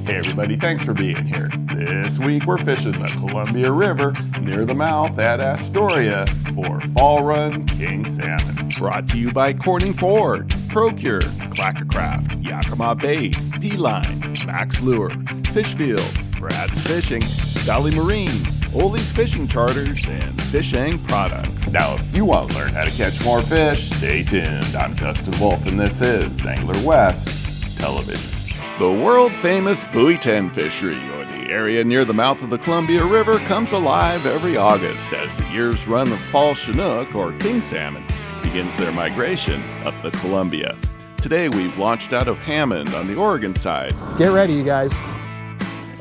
Hey everybody, thanks for being here. This week we're fishing the Columbia River near the mouth at Astoria for Fall King Salmon. Brought to you by Corning Ford, Procure, Clackercraft, Yakima Bait, P-Line, Max Lure, Fishfield, Brad's Fishing, Valley Marine, Ole's Fishing Charters, and Fishing Products. Now, if you want to learn how to catch more fish, stay tuned. I'm Justin Wolf, and this is Angler West Television. The world-famous Buoy 10 fishery, or the area near the mouth of the Columbia River, comes alive every August as the year's run of fall Chinook, or king salmon, begins their migration up the Columbia. Today, we've launched out of Hammond on the Oregon side. Get ready, you guys.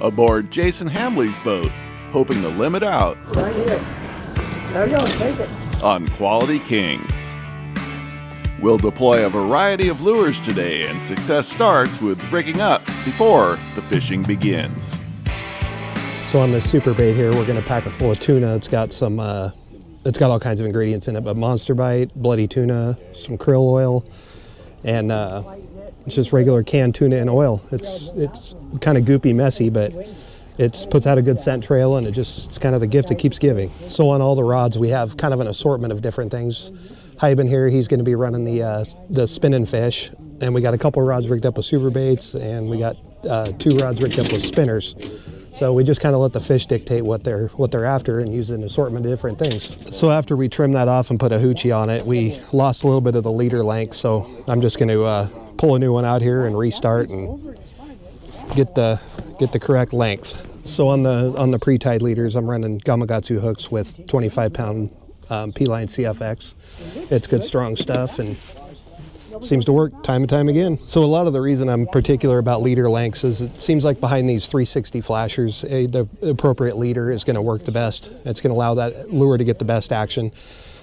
Aboard Jason Hambly's boat, hoping to limit out right here. There you go, take it. On Quality Kings. We'll deploy a variety of lures today, and success starts with rigging up before the fishing begins. So on this super bait here, we're going to pack it full of tuna. It's got some, it's got all kinds of ingredients in it, but monster bite, bloody tuna, some krill oil, and it's just regular canned tuna and oil. It's kind of goopy, messy, but it puts out a good scent trail, and it's kind of the gift that keeps giving. So on all the rods, we have kind of an assortment of different things. Hyben here, he's going to be running the spinning fish, and we got a couple of rods rigged up with super baits, and we got 2 rods rigged up with spinners. So we just kind of let the fish dictate what they're after and use an assortment of different things. So after we trim that off and put a hoochie on it, we lost a little bit of the leader length. So I'm just going to pull a new one out here and restart and get the correct length. So on the pre-tied leaders, I'm running Gamakatsu hooks with 25-pound P-line CFX. It's good, strong stuff, and seems to work time and time again. So a lot of the reason I'm particular about leader lengths is it seems like behind these 360 flashers, the appropriate leader is going to work the best. It's going to allow that lure to get the best action.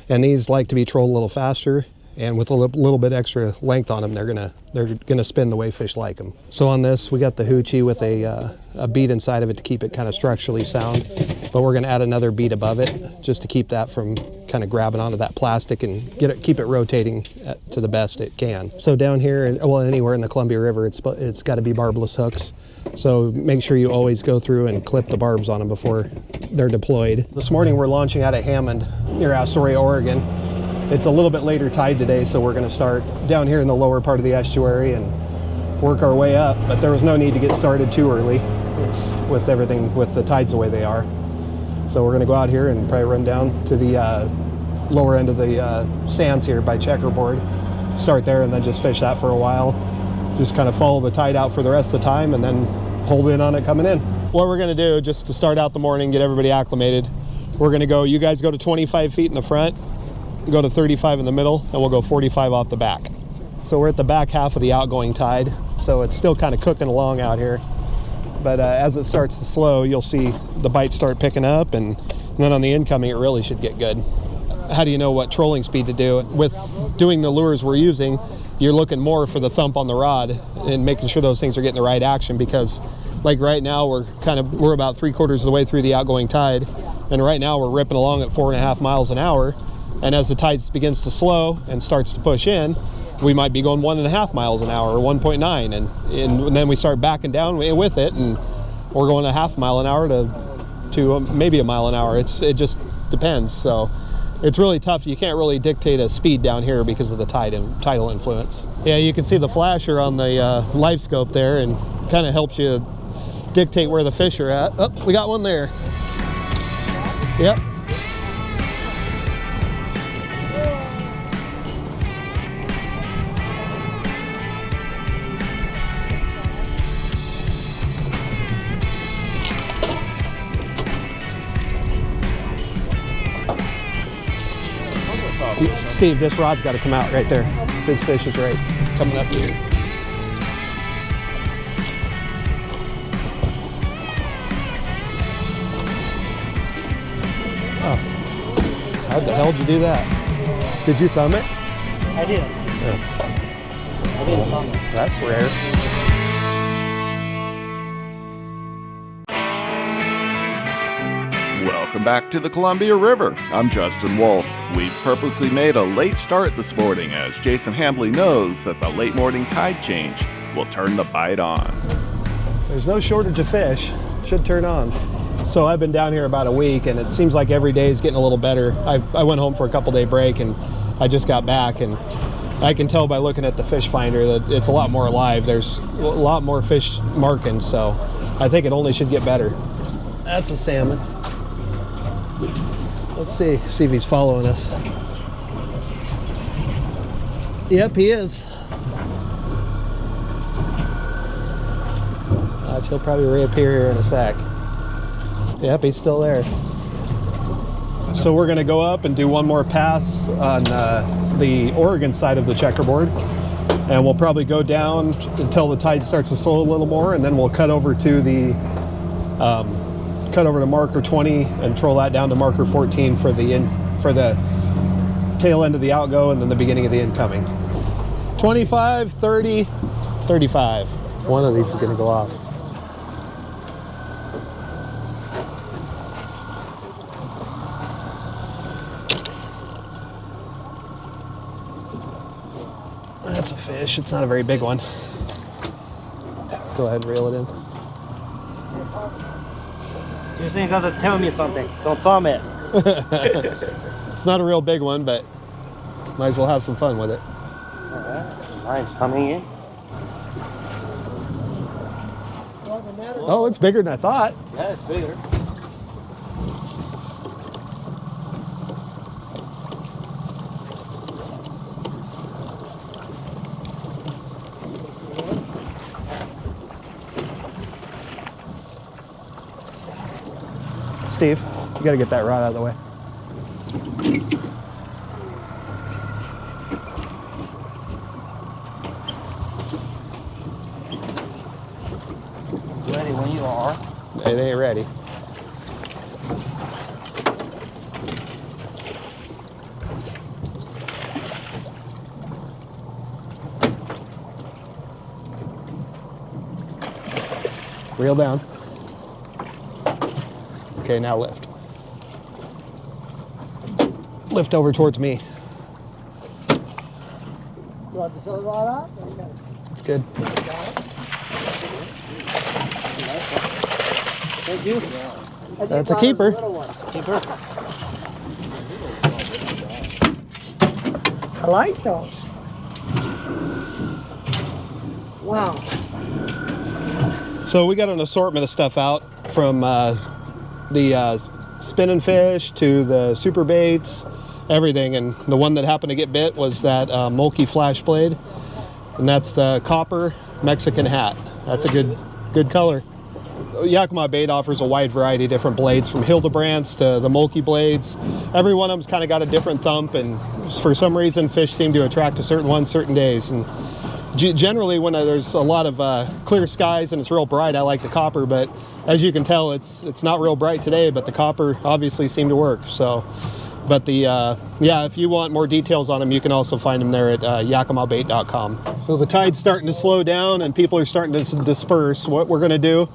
And these like to be trolled a little faster, and with a little bit extra length on them, they're gonna spin the way fish like them. So on this, we got the hoochie with a bead inside of it to keep it kind of structurally sound, but we're gonna add another bead above it just to keep that from kind of grabbing onto that plastic and keep it rotating to the best it can. So down here, well, anywhere in the Columbia River, it's got to be barbless hooks. So make sure you always go through and clip the barbs on them before they're deployed. This morning we're launching out of Hammond near Astoria, Oregon. It's a little bit later tide today, so we're going to start down here in the lower part of the estuary and work our way up, but there was no need to get started too early. It's with the tides the way they are. So we're going to go out here and probably run down to the lower end of the sands here by Checkerboard, start there, and then just fish that for a while. Just kind of follow the tide out for the rest of the time and then hold in on it coming in. What we're going to do, just to start out the morning, get everybody acclimated, we're going to go, you guys go to 25 feet in the front, go to 35 in the middle, and we'll go 45 off the back. So we're at the back half of the outgoing tide, so it's still kind of cooking along out here. But as it starts to slow, you'll see the bites start picking up, and then on the incoming, it really should get good. How do you know what trolling speed to do? With doing the lures we're using, you're looking more for the thump on the rod and making sure those things are getting the right action, because like right now, we're about 3/4 of the way through the outgoing tide, and right now we're ripping along at 4.5 miles an hour. And as the tide begins to slow and starts to push in, we might be going 1.5 miles an hour or 1.9, and then we start backing down with it, and we're going 0.5 mile an hour to maybe 1 mile an hour. It just depends. So it's really tough. You can't really dictate a speed down here because of the tidal influence. Yeah, you can see the flasher on the live scope there, and kind of helps you dictate where the fish are at. Oh, we got one there. Yep. Steve, this rod's got to come out right there. This fish is right coming up here. Oh, how the hell did you do that? Did you thumb it? I did. Yeah. I didn't thumb it. That's rare. Welcome back to the Columbia River. I'm Justin Wolf. We've purposely made a late start this morning as Jason Hambly knows that the late morning tide change will turn the bite on. There's no shortage of fish. Should turn on. So I've been down here about a week, and it seems like every day is getting a little better. I went home for a couple-day break, and I just got back, and I can tell by looking at the fish finder that it's a lot more alive. There's a lot more fish marking, so I think it only should get better. That's a salmon. Let's see if he's following us. Yep, he is. He'll probably reappear here in a sec. Yep, he's still there. So we're going to go up and do one more pass on the Oregon side of the checkerboard, and we'll probably go down until the tide starts to slow a little more, and then we'll cut over to the marker 20 and troll that down to marker 14 for the tail end of the outgo and then the beginning of the incoming. 25, 30, 35. One of these is going to go off. That's a fish. It's not a very big one. Go ahead and reel it in. You think you gotta tell me something? Don't thumb it. It's not a real big one, but might as well have some fun with it. Alright, mine's coming in. Oh, it's bigger than I thought. Yeah, it's bigger. Steve, you gotta get that rod out of the way. Ready when you are. It ain't ready. Reel down. Okay, now lift. Lift over towards me. You want this other rod out? It's good. Thank you. That's a keeper. Keeper. I like those. Wow. So we got an assortment of stuff out from the spinning fish to the super baits, everything, and the one that happened to get bit was that Mulkey flash blade, and that's the copper Mexican hat. That's a good color. Yakima Bait offers a wide variety of different blades, from Hildebrands to the Mulkey blades. Every one of them's kind of got a different thump, and for some reason fish seem to attract to certain ones certain days. And generally when there's a lot of clear skies and it's real bright, I like the copper, but as you can tell, it's not real bright today, but the copper obviously seemed to work. So, but the yeah, if you want more details on them, you can also find them there at yakimabait.com. So the tide's starting to slow down and people are starting to disperse. What we're going to do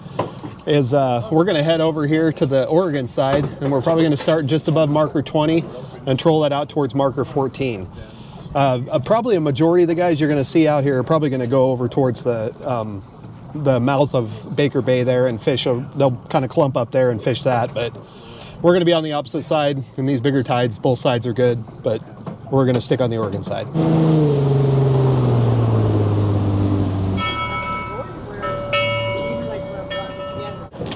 is we're going to head over here to the Oregon side, and we're probably going to start just above marker 20 and troll that out towards marker 14. Probably a majority of the guys you're going to see out here are probably going to go over towards the mouth of Baker Bay there and fish. They'll kind of clump up there and fish that, but we're going to be on the opposite side. In these bigger tides, both sides are good, but we're going to stick on the Oregon side.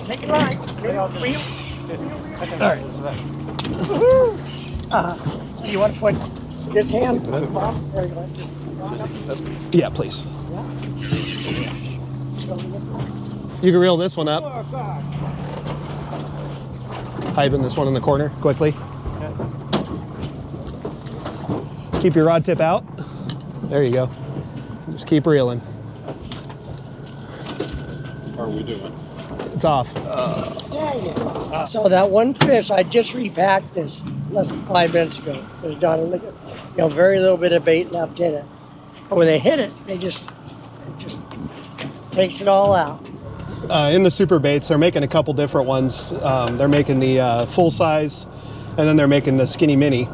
Take it right. All right. You want to put this hand? Yeah, please. You can reel this one up. Hiving this one in the corner quickly. Keep your rod tip out. There you go. Just keep reeling. How are we doing? It's off. Dang it. So that one fish, I just repacked this less than 5 minutes ago. It was done. Look at, very little bit of bait left in it. But when they hit it, it just takes it all out. In the super baits, they're making a couple different ones. They're making the full size, and then they're making the skinny mini.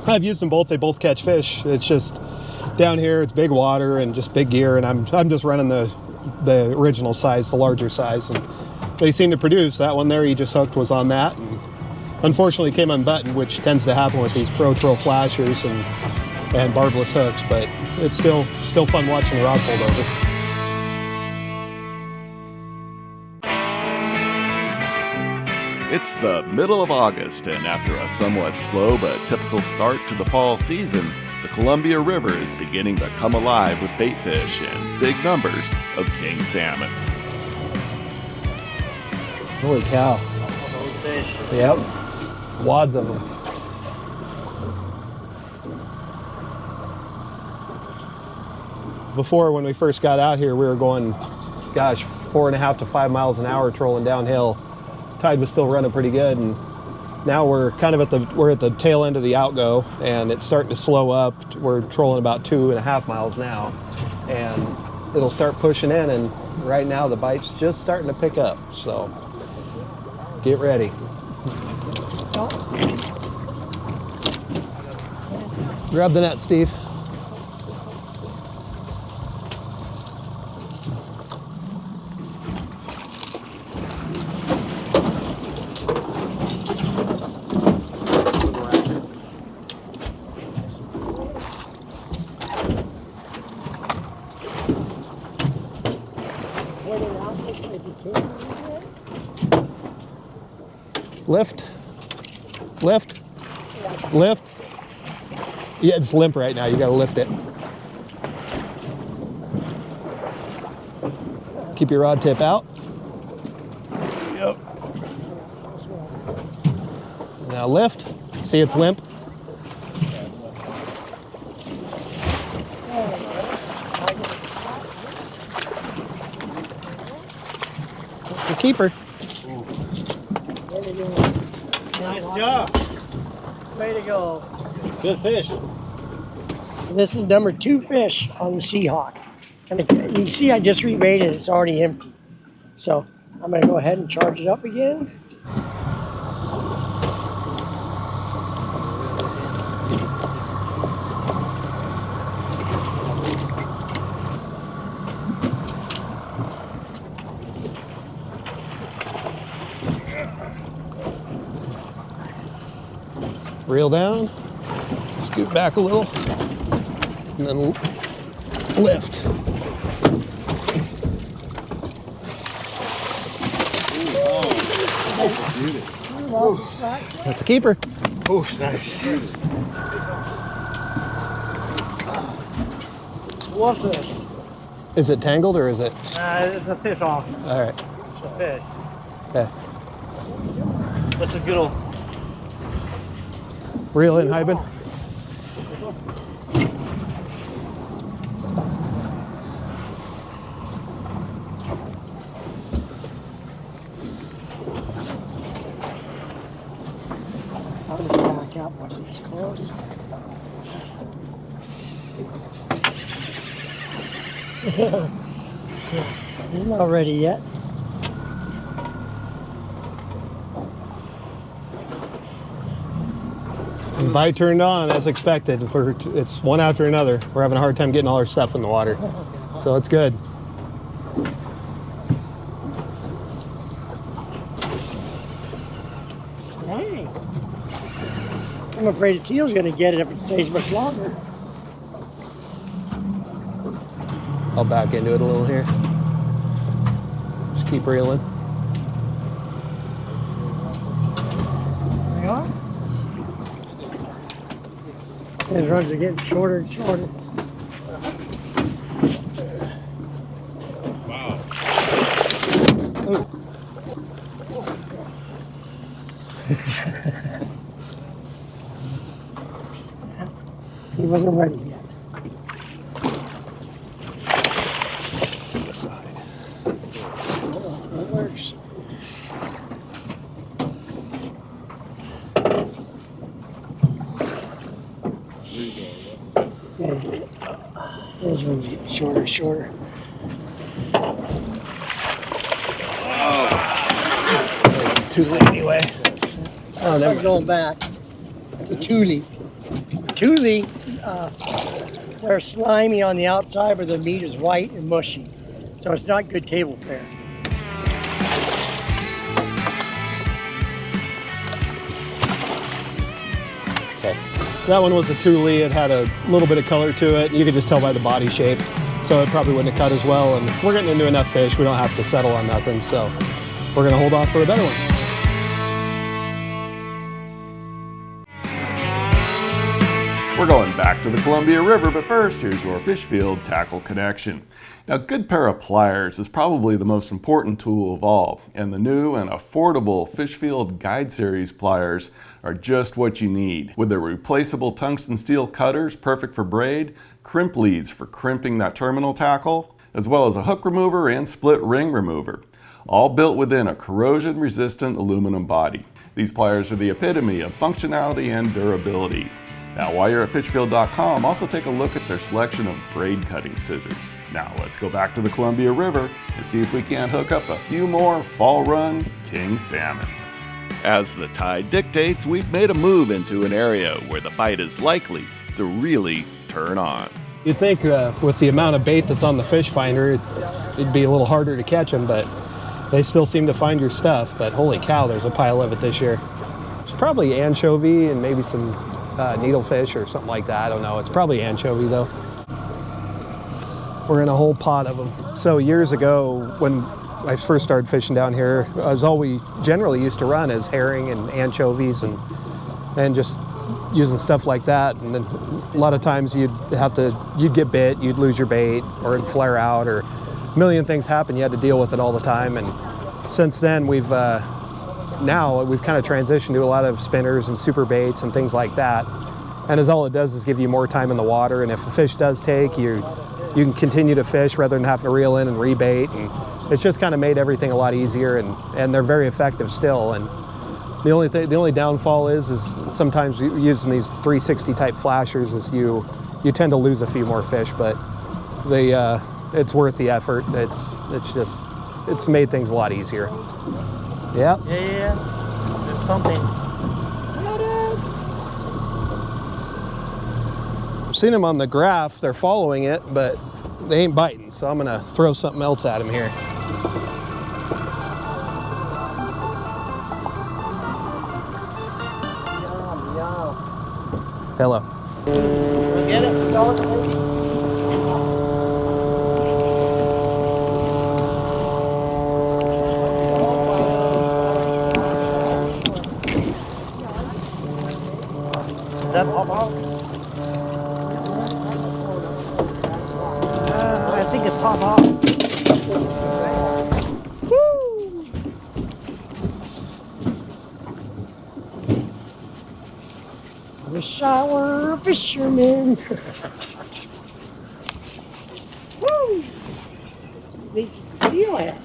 I've used them both. They both catch fish. It's just down here, it's big water and just big gear, and I'm just running the the original size, the larger size, and they seem to produce. That one there he just hooked was on that. And unfortunately came unbuttoned, which tends to happen with these Pro Troll flashers and barbless hooks, but it's still fun watching the rod fold over. It's the middle of August, and after a somewhat slow but typical start to the fall season, the Columbia River is beginning to come alive with bait fish and big numbers of king salmon. Holy cow. Fish. Yep. Wads of them. Before, when we first got out here, we were going, gosh, 4.5 to 5 miles an hour trolling downhill. Tide was still running pretty good, and now we're kind of at the tail end of the outgo, and it's starting to slow up. We're trolling about 2.5 miles now, and it'll start pushing in, and right now the bite's just starting to pick up, so get ready. Grab the net, Steve. Lift, lift, lift. Yeah, it's limp right now. You got to lift it. Keep your rod tip out. Yep. Now lift. See, it's limp. The keeper. Nice job. Way to go. Good fish. This is number 2 fish on the Seahawk. And you can see I just rebaited, it's already empty. So I'm gonna go ahead and charge it up again. Reel down, scoot back a little, and then lift. That's a keeper. Oh, nice. What's this? Is it tangled or is it? It's a fish off. All right. It's a fish. Okay. That's a good old. Reel in, Hyben. I'll just back up once it's close. He's not ready yet. Bite turned on as expected. It's one after another. We're having a hard time getting all our stuff in the water. So it's good. Dang. I'm afraid the seal's going to get it if it stays much longer. I'll back into it a little here. Just keep reeling. There you are. His runs are getting shorter and shorter. Wow. Oh. He wasn't ready yet. To the side. It works. Those ones get shorter and shorter. Too late anyway. Oh, They're never going back. The Thule. Thule, they're slimy on the outside, but the meat is white and mushy. So it's not good table fare. Okay. That one was a Thule. It had a little bit of color to it. You could just tell by the body shape. So it probably wouldn't have cut as well. And we're getting into enough fish. We don't have to settle on nothing. So we're going to hold off for a better one. We're going back to the Columbia River, but first, here's your fish field tackle connection. Now, a good pair of pliers is probably the most important tool of all, and the new and affordable Fish Field Guide Series pliers are just what you need. With their replaceable tungsten steel cutters, perfect for braid, crimp leads for crimping that terminal tackle, as well as a hook remover and split ring remover, all built within a corrosion-resistant aluminum body. These pliers are the epitome of functionality and durability. Now, while you're at fishfield.com, also take a look at their selection of braid cutting scissors. Now, let's go back to the Columbia River and see if we can't hook up a few more fall run king salmon. As the tide dictates, we've made a move into an area where the bite is likely to really turn on. You'd think with the amount of bait that's on the fish finder, it'd be a little harder to catch them, but they still seem to find your stuff. But holy cow, there's a pile of it this year. It's probably anchovy and maybe some needlefish or something like that. I don't know. It's probably anchovy though. We're in a whole pot of them. So years ago, when I first started fishing down here, all we generally used to run is herring and anchovies and just using stuff like that. And then a lot of times you'd get bit, you'd lose your bait, or it'd flare out, or a million things happen. You had to deal with it all the time. And since then, we've kind of transitioned to a lot of spinners and super baits and things like that. And all it does is give you more time in the water. And if a fish does take, you can continue to fish rather than having to reel in and rebait. And it's just kind of made everything a lot easier, and they're very effective still. And the only downfall is sometimes using these 360 type flashers is you tend to lose a few more fish, but it's worth the effort. It's made things a lot easier. Yeah. Yeah. There's something. I've seen them on the graph. They're following it, but they ain't biting. So I'm gonna throw something else at them here. Yum. Hello. Get it? That pop out? I think it's pop out. Woo! Wish I were a fisherman. Woo! This is a steelhead.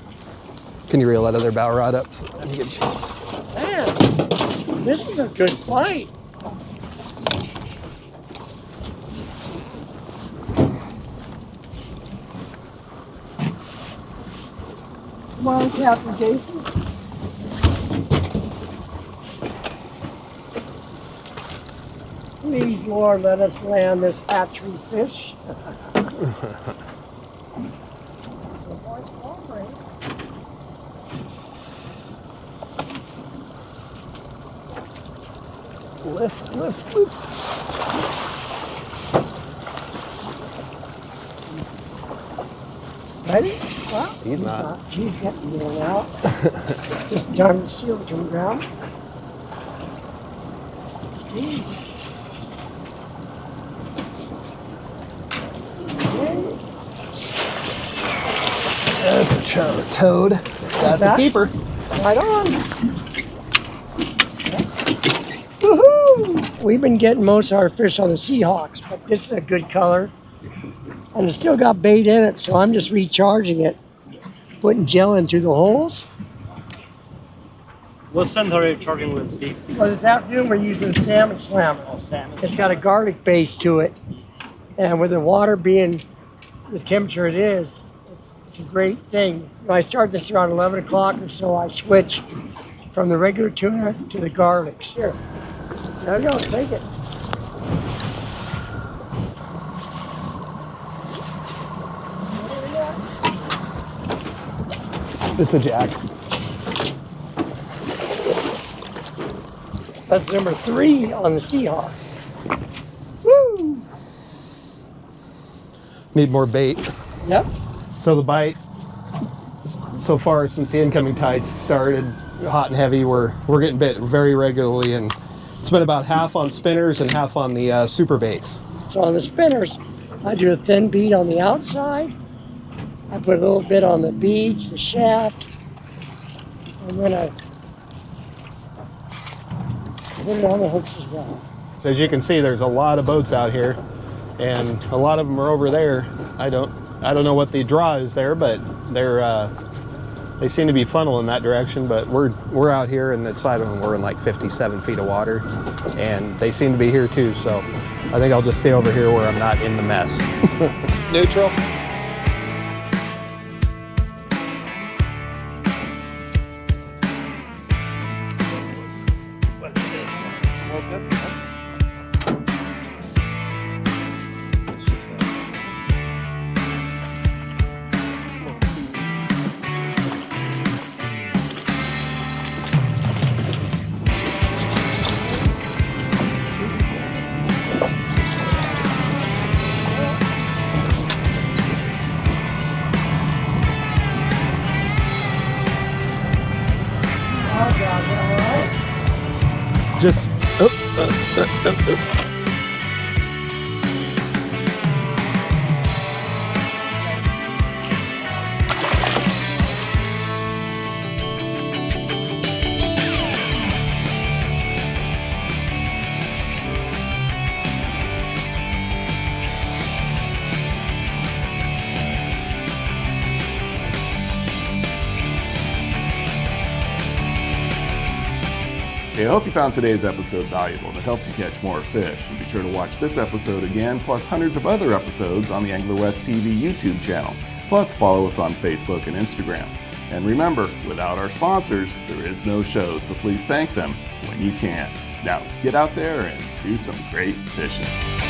Can you reel that other bow rod up so I can get a chance? Man, this is a good bite. Come on, Captain Jason. Please, Lord, let us land this hatchery fish. Lift. Ready? Well, He's not. He's getting there now. Just time to seal to the ground. Jeez. That's a toad. That's a keeper. Right on. Woohoo! We've been getting most of our fish on the Seahawks, but this is a good color. And it's still got bait in it, so I'm just recharging it. Putting gel into the holes. What scent are you charging with, Steve? Well, this afternoon we're using salmon slammer. Oh, salmon. It's got a garlic base to it. And with the water being the temperature it is, it's a great thing. When I start this around 11 o'clock or so, I switch from the regular tuna to the garlic. Here. There you go, take it. It's a jack. That's number 3 on the Seahawk. Woo! Need more bait. Yep. So the bite, so far since the incoming tides started, hot and heavy, we're getting bit very regularly, and it's been about half on spinners and half on the super baits. So on the spinners, I do a thin bead on the outside. I put a little bit on the beads, the shaft, and then I put it on the hooks as well. So as you can see, there's a lot of boats out here, and a lot of them are over there. I don't know what the draw is there, but they seem to be funneling that direction. But we're out here, and the side of them we're in like 57 feet of water, and they seem to be here too. So I think I'll just stay over here where I'm not in the mess. Neutral. Just Hey, I hope you found today's episode valuable and it helps you catch more fish. And be sure to watch this episode again, plus hundreds of other episodes on the Angler West TV YouTube channel. Plus, follow us on Facebook and Instagram. And remember, without our sponsors, there is no show, so please thank them when you can. Now, get out there and do some great fishing.